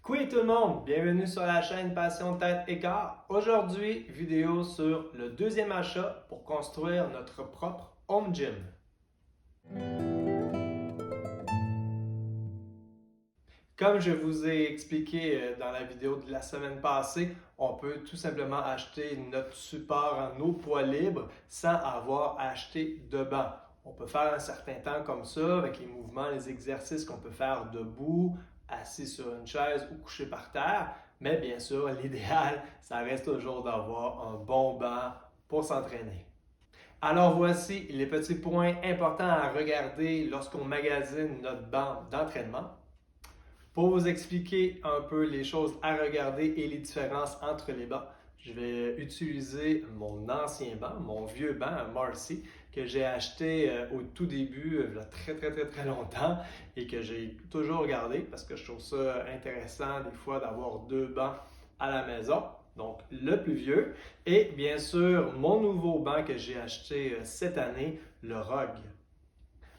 Coucou tout le monde, bienvenue sur la chaîne Passion Tête et Corps. Aujourd'hui, vidéo sur le deuxième achat pour construire notre propre home gym. Comme je vous ai expliqué dans la vidéo de la semaine passée, on peut tout simplement acheter notre support en eau poids libre sans avoir à acheter de banc. On peut faire un certain temps comme ça avec les mouvements, les exercices qu'on peut faire debout, assis sur une chaise ou couché par terre. Mais bien sûr, l'idéal, ça reste toujours d'avoir un bon banc pour s'entraîner. Alors voici les petits points importants à regarder lorsqu'on magasine notre banc d'entraînement. Pour vous expliquer un peu les choses à regarder et les différences entre les bancs, je vais utiliser mon ancien banc, mon vieux banc, un Marcy, que j'ai acheté au tout début, il y a très longtemps, et que j'ai toujours gardé parce que je trouve ça intéressant des fois d'avoir deux bancs à la maison. Donc le plus vieux, et bien sûr mon nouveau banc que j'ai acheté cette année, le Rogue.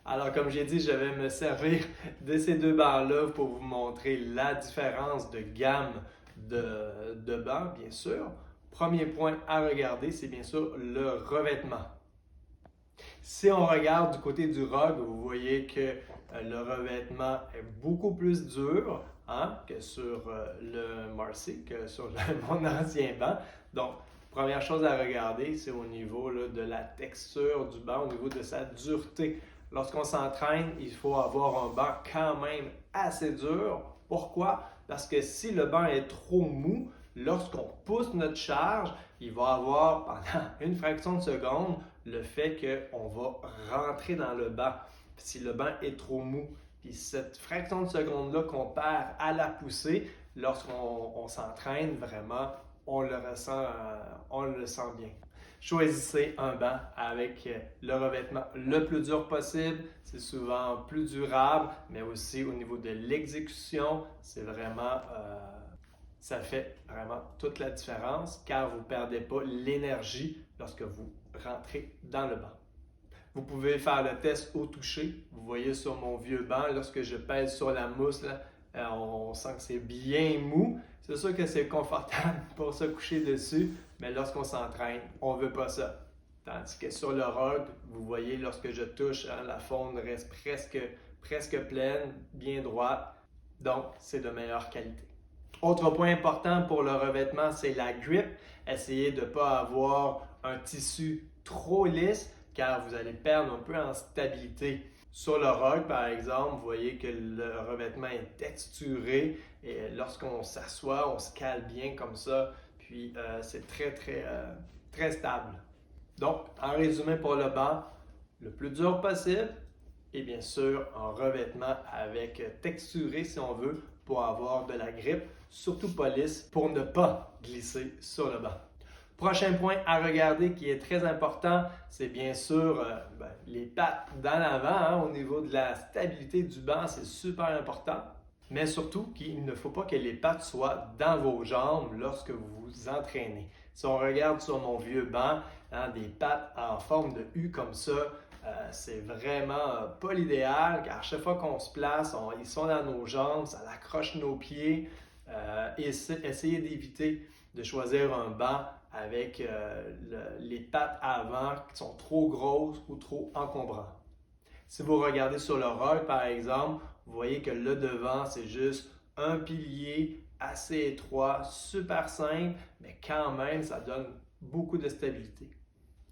Alors, comme j'ai dit, je vais me servir de ces deux bancs-là pour vous montrer la différence de gamme de bancs, bien sûr. Premier point à regarder, c'est bien sûr le revêtement. Si on regarde du côté du Rogue, vous voyez que le revêtement est beaucoup plus dur que sur le Marcy, que sur mon ancien banc. Donc, première chose à regarder, c'est au niveau de la texture du banc, au niveau de sa dureté. Lorsqu'on s'entraîne, il faut avoir un banc quand même assez dur. Pourquoi? Parce que si le banc est trop mou, lorsqu'on pousse notre charge, il va avoir pendant une fraction de seconde le fait qu'on va rentrer dans le banc. Si le banc est trop mou, puis cette fraction de seconde-là qu'on perd à la poussée, lorsqu'on s'entraîne vraiment, on le sent bien. Choisissez un banc avec le revêtement le plus dur possible. C'est souvent plus durable, mais aussi au niveau de l'exécution, ça fait vraiment toute la différence car vous ne perdez pas l'énergie lorsque vous rentrez dans le banc. Vous pouvez faire le test au toucher. Vous voyez sur mon vieux banc, lorsque je pèse sur la mousse, on sent que c'est bien mou. C'est sûr que c'est confortable pour se coucher dessus, mais lorsqu'on s'entraîne, on ne veut pas ça. Tandis que sur le Rogue, vous voyez, lorsque je touche, la fonte reste presque pleine, bien droite. Donc, c'est de meilleure qualité. Autre point important pour le revêtement, c'est la grip. Essayez de ne pas avoir un tissu trop lisse car vous allez perdre un peu en stabilité. Sur le Rogue, par exemple, vous voyez que le revêtement est texturé et lorsqu'on s'assoit, on se cale bien comme ça, puis c'est très stable. Donc, en résumé pour le banc, le plus dur possible et bien sûr un revêtement avec texturé si on veut pour avoir de la grippe, surtout pas lisse pour ne pas glisser sur le banc. Prochain point à regarder qui est très important, c'est bien sûr les pattes dans l'avant. Au niveau de la stabilité du banc, c'est super important. Mais surtout qu'il ne faut pas que les pattes soient dans vos jambes lorsque vous vous entraînez. Si on regarde sur mon vieux banc, des pattes en forme de U comme ça, c'est vraiment pas l'idéal car chaque fois qu'on se place, ils sont dans nos jambes, ça accroche nos pieds. Essayez d'éviter de choisir un banc avec les pattes avant qui sont trop grosses ou trop encombrantes. Si vous regardez sur le Rogue, par exemple, vous voyez que le devant, c'est juste un pilier assez étroit, super simple, mais quand même, ça donne beaucoup de stabilité.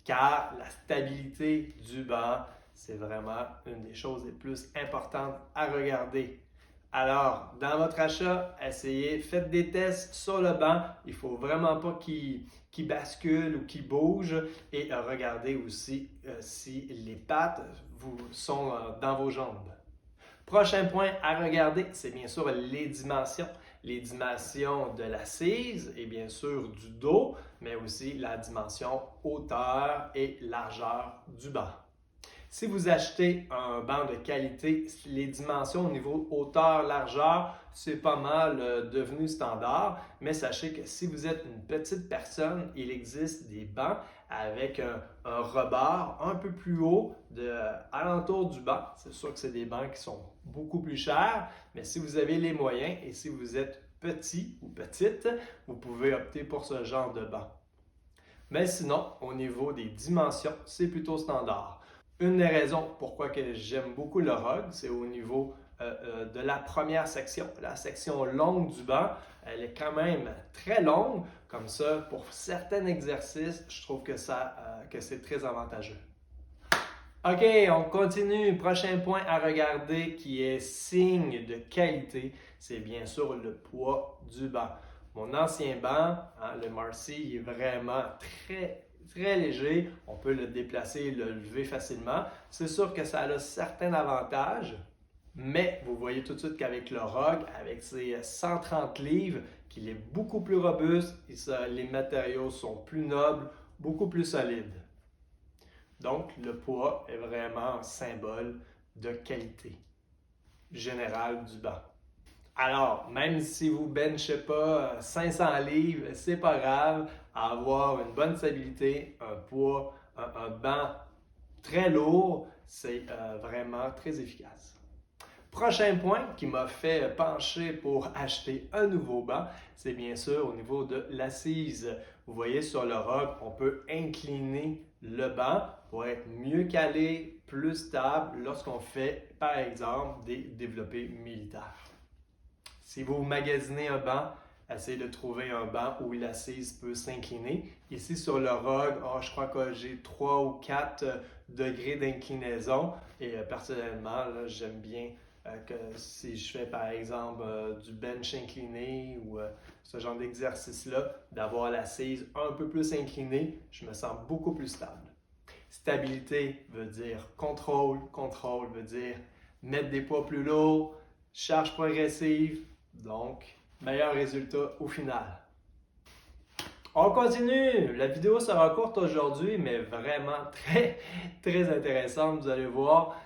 Car la stabilité du banc, c'est vraiment une des choses les plus importantes à regarder. Alors, dans votre achat, faites des tests sur le banc. Il ne faut vraiment pas qu'il bascule ou qu'il bouge. Et regardez aussi si les pattes sont dans vos jambes. Prochain point à regarder, c'est bien sûr les dimensions. Les dimensions de l'assise et bien sûr du dos, mais aussi la dimension hauteur et largeur du banc. Si vous achetez un banc de qualité, les dimensions au niveau hauteur-largeur, c'est pas mal devenu standard, mais sachez que si vous êtes une petite personne, il existe des bancs avec un rebord un peu plus haut alentour du banc. C'est sûr que c'est des bancs qui sont beaucoup plus chers, mais si vous avez les moyens et si vous êtes petit ou petite, vous pouvez opter pour ce genre de banc. Mais sinon, au niveau des dimensions, c'est plutôt standard. Une des raisons pourquoi que j'aime beaucoup le ROG, c'est au niveau de la première section. La section longue du banc, elle est quand même très longue. Comme ça, pour certains exercices, je trouve que c'est très avantageux. OK, on continue. Prochain point à regarder qui est signe de qualité, c'est bien sûr le poids du banc. Mon ancien banc, le Marcy, il est vraiment très léger. On peut le déplacer, le lever facilement. C'est sûr que ça a certains avantages, mais vous voyez tout de suite qu'avec le ROG, avec ses 130 livres, qu'il est beaucoup plus robuste et les matériaux sont plus nobles, beaucoup plus solides. Donc, le poids est vraiment un symbole de qualité générale du banc. Alors, même si vous ne benchez pas 500 livres, c'est pas grave. Avoir une bonne stabilité, un poids, un banc très lourd, c'est vraiment très efficace. Prochain point qui m'a fait pencher pour acheter un nouveau banc, c'est bien sûr au niveau de l'assise. Vous voyez sur le ROG, on peut incliner le banc pour être mieux calé, plus stable lorsqu'on fait, par exemple, des développés militaires. Si vous magasinez un banc, essayez de trouver un banc où l'assise peut s'incliner. Ici sur le ROG, je crois que j'ai 3 ou 4 degrés d'inclinaison et personnellement, j'aime bien que si je fais par exemple du bench incliné ou ce genre d'exercice-là, d'avoir l'assise un peu plus inclinée, je me sens beaucoup plus stable. Stabilité veut dire contrôle, contrôle veut dire mettre des poids plus lourds, charge progressive, donc meilleur résultat au final. On continue! La vidéo sera courte aujourd'hui, mais vraiment très intéressante, vous allez voir.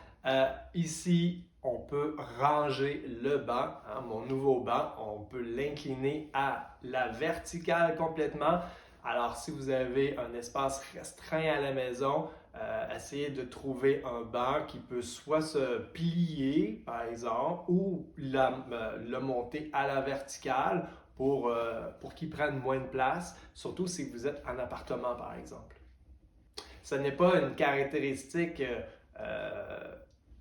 Ici, on peut ranger le banc, mon nouveau banc, on peut l'incliner à la verticale complètement. Alors, si vous avez un espace restreint à la maison, essayez de trouver un banc qui peut soit se plier, par exemple, ou le monter à la verticale pour qu'il prenne moins de place, surtout si vous êtes en appartement, par exemple. Ce n'est pas une caractéristique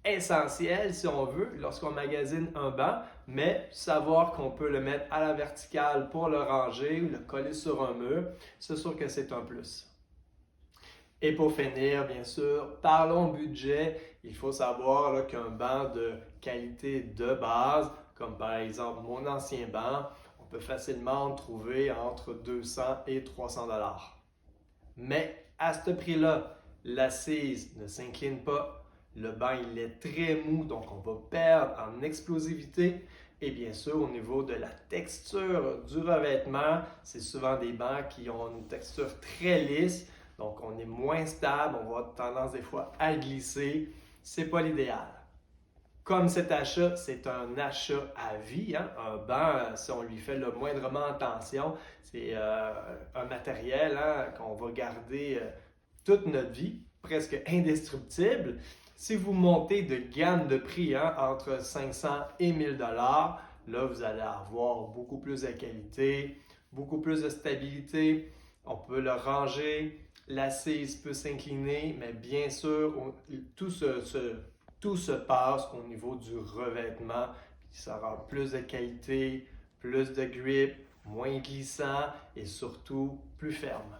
essentielle, si on veut, lorsqu'on magasine un banc, mais savoir qu'on peut le mettre à la verticale pour le ranger ou le coller sur un mur, c'est sûr que c'est un plus. Et pour finir, bien sûr, parlons budget. Il faut savoir qu'un banc de qualité de base, comme par exemple mon ancien banc, on peut facilement en trouver entre 200 et 300 $. Mais à ce prix-là, l'assise ne s'incline pas. Le banc, il est très mou, donc on va perdre en explosivité. Et bien sûr, au niveau de la texture du revêtement, c'est souvent des bancs qui ont une texture très lisse. Donc, on est moins stable, on va avoir tendance des fois à glisser. Ce n'est pas l'idéal. Comme cet achat, c'est un achat à vie. Un banc, si on lui fait le moindrement attention, c'est un matériel qu'on va garder toute notre vie, presque indestructible. Si vous montez de gamme de prix entre 500 et 1000 $, là, vous allez avoir beaucoup plus de qualité, beaucoup plus de stabilité. On peut le ranger. L'assise peut s'incliner, mais bien sûr, tout se passe au niveau du revêtement. Ça aura plus de qualité, plus de grip, moins glissant et surtout plus ferme.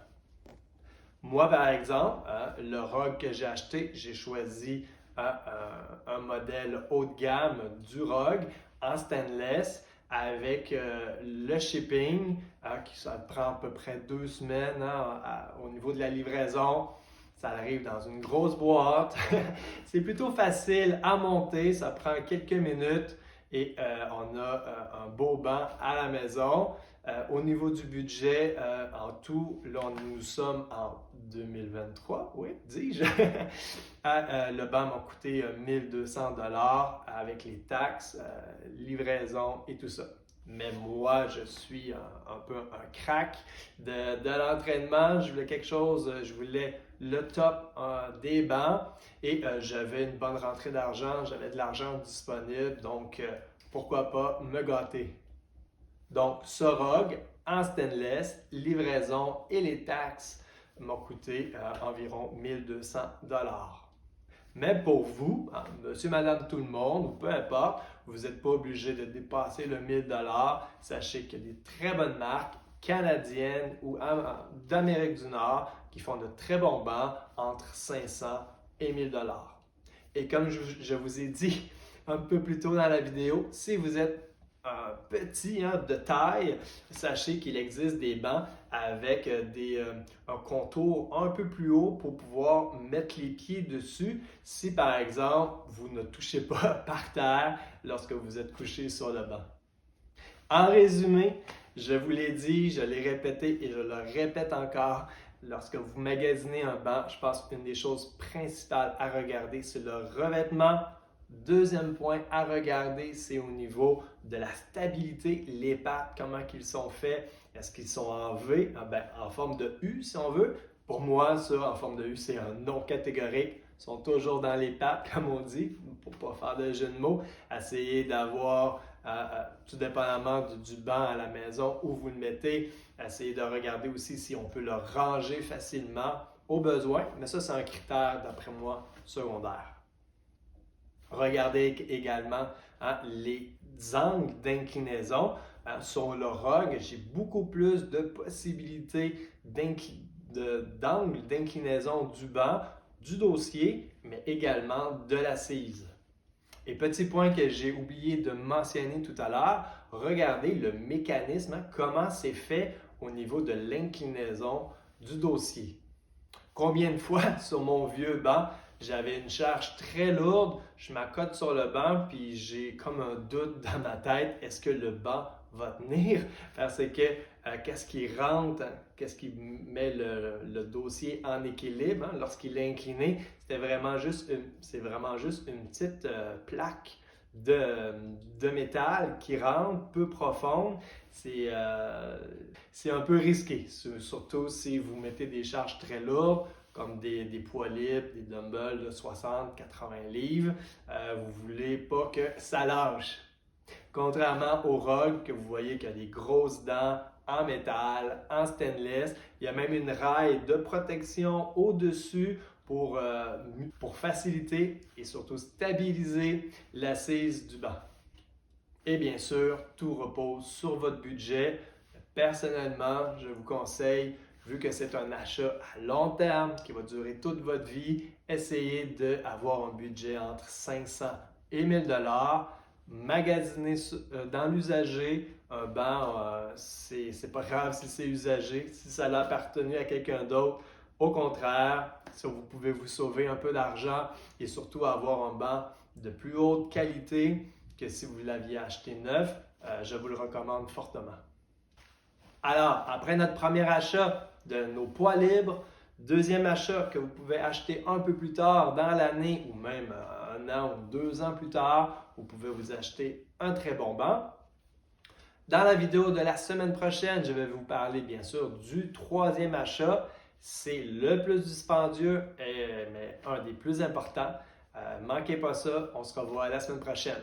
Moi, par exemple, le ROG que j'ai acheté, j'ai choisi un modèle haut de gamme du ROG en stainless avec le shipping, ça prend à peu près 2 semaines au niveau de la livraison. Ça arrive dans une grosse boîte. C'est plutôt facile à monter, ça prend quelques minutes et on a un beau banc à la maison. Au niveau du budget, en tout, là, nous sommes en 2023, oui, dis-je. Le banc m'a coûté 1200 $ avec les taxes, livraison et tout ça. Mais moi, je suis un peu un crack de l'entraînement. Je voulais quelque chose, je voulais le top des bancs et j'avais une bonne rentrée d'argent, j'avais de l'argent disponible, donc pourquoi pas me gâter. Donc, ce ROG en stainless, livraison et les taxes m'ont coûté environ 1200 $. Mais pour vous, monsieur, madame, tout le monde, ou peu importe, vous n'êtes pas obligé de dépasser le 1000 $. Sachez qu'il y a des très bonnes marques canadiennes ou d'Amérique du Nord qui font de très bons bancs entre 500 et 1000 $. Et comme je vous ai dit un peu plus tôt dans la vidéo, si vous êtes petit de taille, sachez qu'il existe des bancs avec un contour un peu plus haut pour pouvoir mettre les pieds dessus si par exemple vous ne touchez pas par terre lorsque vous êtes couché sur le banc. En résumé, je vous l'ai dit, je l'ai répété et je le répète encore, lorsque vous magasinez un banc, je pense qu'une des choses principales à regarder, c'est le revêtement. Deuxième point à regarder, c'est au niveau de la stabilité, les pattes, comment ils sont faits. Est-ce qu'ils sont en V, en forme de U si on veut. Pour moi, ça, en forme de U, c'est un non catégorique. Ils sont toujours dans les pattes, comme on dit, pour ne pas faire de jeu de mots. Essayez d'avoir, tout dépendamment du banc à la maison où vous le mettez, essayez de regarder aussi si on peut le ranger facilement au besoin. Mais ça, c'est un critère, d'après moi, secondaire. Regardez également les angles d'inclinaison. Sur le ROG, j'ai beaucoup plus de possibilités d'angle d'inclinaison du banc, du dossier, mais également de l'assise. Et petit point que j'ai oublié de mentionner tout à l'heure, regardez le mécanisme, comment c'est fait au niveau de l'inclinaison du dossier. Combien de fois sur mon vieux banc, j'avais une charge très lourde, je m'accote sur le banc, puis j'ai comme un doute dans ma tête, est-ce que le banc va tenir? Parce que qu'est-ce qui rentre, qu'est-ce qui met le dossier en équilibre lorsqu'il est incliné, c'est vraiment juste une petite plaque de métal qui rentre peu profonde. C'est un peu risqué, surtout si vous mettez des charges très lourdes, comme des poids libres, des dumbbells de 60-80 livres. Vous ne voulez pas que ça lâche. Contrairement au ROG, que vous voyez qu'il y a des grosses dents en métal, en stainless, il y a même une raille de protection au-dessus pour faciliter et surtout stabiliser l'assise du banc. Et bien sûr, tout repose sur votre budget. Personnellement, je vous conseille, vu que c'est un achat à long terme qui va durer toute votre vie, essayez d'avoir un budget entre 500 et 1000 $. Magasiner dans l'usager, un banc, c'est pas grave si c'est usagé, si ça a appartenu à quelqu'un d'autre. Au contraire, si vous pouvez vous sauver un peu d'argent et surtout avoir un banc de plus haute qualité que si vous l'aviez acheté neuf, je vous le recommande fortement. Alors, après notre premier achat de nos poids libres, deuxième achat que vous pouvez acheter un peu plus tard dans l'année ou même 1 an ou 2 ans plus tard, vous pouvez vous acheter un très bon banc. Dans la vidéo de la semaine prochaine, je vais vous parler bien sûr du troisième achat. C'est le plus dispendieux, mais un des plus importants. Manquez pas ça, on se revoit la semaine prochaine.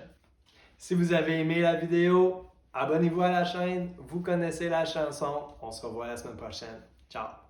Si vous avez aimé la vidéo, abonnez-vous à la chaîne, vous connaissez la chanson, on se revoit la semaine prochaine. Ciao!